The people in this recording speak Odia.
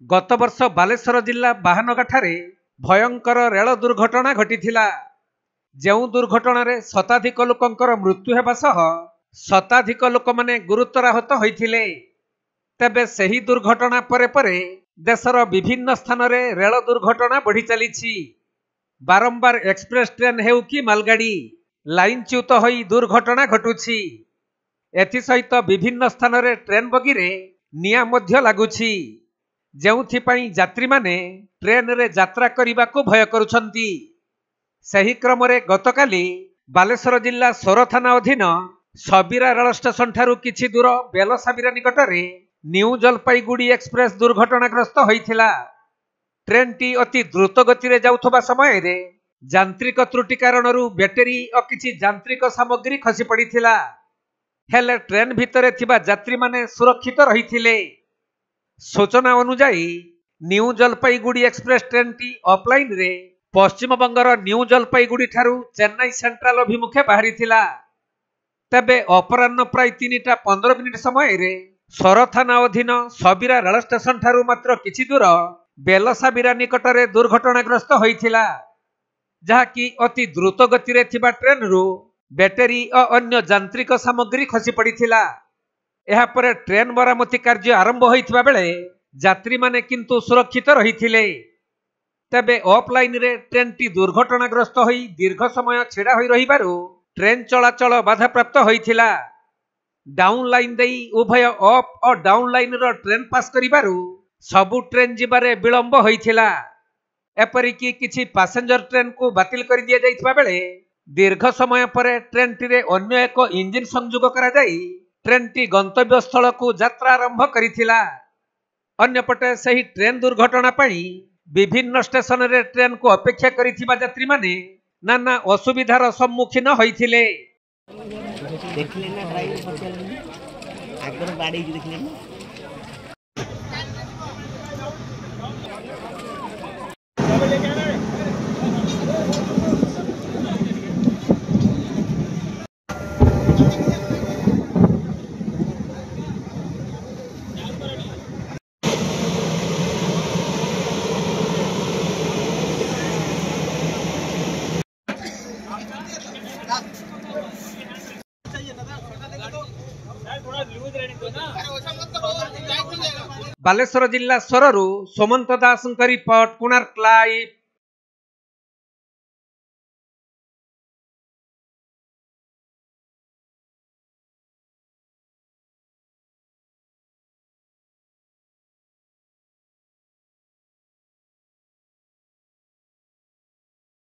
गत वर्ष बालेश्वर जिला बाहानगाठारे भयंकर रेल दुर्घटना घटिथिला। ଯେଉଁ ଦୁର୍ଘଟଣାରେ ଶତାଧିକ ଲୋକଙ୍କର ମୃତ୍ୟୁ ହେବା ସହ ଶତାଧିକ ଲୋକମାନେ ଗୁରୁତର ଆହତ ହୋଇଥିଲେ। ତେବେ ସେହି ଦୁର୍ଘଟଣା ପରେ ପରେ ଦେଶର ବିଭିନ୍ନ ସ୍ଥାନରେ ରେଳ ଦୁର୍ଘଟଣା ବଢ଼ି ଚାଲିଛି। ବାରମ୍ବାର ଏକ୍ସପ୍ରେସ ଟ୍ରେନ୍ ହେଉ କି ମାଲଗାଡ଼ି ଲାଇନଚ୍ୟୁତ ହୋଇ ଦୁର୍ଘଟଣା ଘଟୁଛି। ଏଥିସହିତ ବିଭିନ୍ନ ସ୍ଥାନରେ ଟ୍ରେନ୍ ବଗିରେ ନିଆଁ ମଧ୍ୟ ଲାଗୁଛି, ଯେଉଁଥିପାଇଁ ଯାତ୍ରୀମାନେ ଟ୍ରେନରେ ଯାତ୍ରା କରିବାକୁ ଭୟ କରୁଛନ୍ତି। ସେହି କ୍ରମରେ ଗତକାଲି ବାଲେଶ୍ୱର ଜିଲ୍ଲା ସୋର ଥାନା ଅଧୀନ ସବିରା ରେଳ ଷ୍ଟେସନ ଠାରୁ କିଛି ଦୂର ବେଲସାବିରା ନିକଟରେ ନ୍ୟୁ ଜଲପାଇଗୁଡ଼ି ଏକ୍ସପ୍ରେସ ଦୁର୍ଘଟଣାଗ୍ରସ୍ତ ହୋଇଥିଲା। ଟ୍ରେନ୍ଟି ଅତି ଦ୍ରୁତ ଗତିରେ ଯାଉଥିବା ସମୟରେ ଯାନ୍ତ୍ରିକ ତ୍ରୁଟି କାରଣରୁ ବ୍ୟାଟେରୀ ଓ କିଛି ଯାନ୍ତ୍ରିକ ସାମଗ୍ରୀ ଖସି ପଡ଼ିଥିଲା। ହେଲେ ଟ୍ରେନ୍ ଭିତରେ ଥିବା ଯାତ୍ରୀମାନେ ସୁରକ୍ଷିତ ରହିଥିଲେ। ସୂଚନା ଅନୁଯାୟୀ ନ୍ୟୁ ଜଲପାଇଗୁଡ଼ି ଏକ୍ସପ୍ରେସ ଟ୍ରେନ୍ଟି ଅଫଲାଇନରେ ପଶ୍ଚିମବଙ୍ଗର ନ୍ୟୁ ଜଲପାଇଗୁଡ଼ି ଠାରୁ ଚେନ୍ନାଇ ସେଣ୍ଟ୍ରାଲ ଅଭିମୁଖେ ବାହାରିଥିଲା। ତେବେ ଅପରାହ୍ନ ପ୍ରାୟ 3ଟା 15 ମିନିଟ୍ ସମୟରେ ସୋର ଥାନା ଅଧୀନ ସବିରା ରେଳ ଷ୍ଟେସନ ଠାରୁ ମାତ୍ର କିଛି ଦୂର ବେଲସାବିରା ନିକଟରେ ଦୁର୍ଘଟଣାଗ୍ରସ୍ତ ହୋଇଥିଲା, ଯାହାକି ଅତି ଦ୍ରୁତ ଗତିରେ ଥିବା ଟ୍ରେନ୍ରୁ ବ୍ୟାଟେରୀ ଓ ଅନ୍ୟ ଯାନ୍ତ୍ରିକ ସାମଗ୍ରୀ ଖସି ପଡ଼ିଥିଲା। ଏହାପରେ ଟ୍ରେନ୍ ମରାମତି କାର୍ଯ୍ୟ ଆରମ୍ଭ ହୋଇଥିବା ବେଳେ ଯାତ୍ରୀମାନେ କିନ୍ତୁ ସୁରକ୍ଷିତ ରହିଥିଲେ। ତେବେ ଅଫଲାଇନରେ ଟ୍ରେନ୍ଟି ଦୁର୍ଘଟଣାଗ୍ରସ୍ତ ହୋଇ ଦୀର୍ଘ ସମୟ ଛିଡ଼ା ହୋଇ ରହିବାରୁ ଟ୍ରେନ୍ ଚଳାଚଳ ବାଧାପ୍ରାପ୍ତ ହୋଇଥିଲା। ଡାଉନ୍ ଲାଇନ୍ ଦେଇ ଉଭୟ ଅପ୍ ଓ ଡାଉନ୍ ଲାଇନ୍ର ଟ୍ରେନ୍ ପାସ୍ କରିବାରୁ ସବୁ ଟ୍ରେନ୍ ଯିବାରେ ବିଳମ୍ବ ହୋଇଥିଲା। ଏପରିକି କିଛି ପାସେଞ୍ଜର ଟ୍ରେନ୍କୁ ବାତିଲ କରିଦିଆଯାଇଥିବା ବେଳେ ଦୀର୍ଘ ସମୟ ପରେ ଟ୍ରେନ୍ଟିରେ ଅନ୍ୟ ଏକ ଇଞ୍ଜିନ୍ ସଂଯୋଗ କରାଯାଇ ଟ୍ରେନ୍ଟି ଗନ୍ତବ୍ୟସ୍ଥଳକୁ ଯାତ୍ରା ଆରମ୍ଭ କରିଥିଲା। ଅନ୍ୟପଟେ ସେହି ଟ୍ରେନ୍ ଦୁର୍ଘଟଣା ପାଇଁ ବିଭିନ୍ନ ଷ୍ଟେସନରେ ଟ୍ରେନ୍କୁ ଅପେକ୍ଷା କରିଥିବା ଯାତ୍ରୀମାନେ ନାନା ଅସୁବିଧାର ସମ୍ମୁଖୀନ ହୋଇଥିଲେ। बालेश्वर जिला सोररू सुमंत दास रिपोर्ट, कोणार्क लाइव।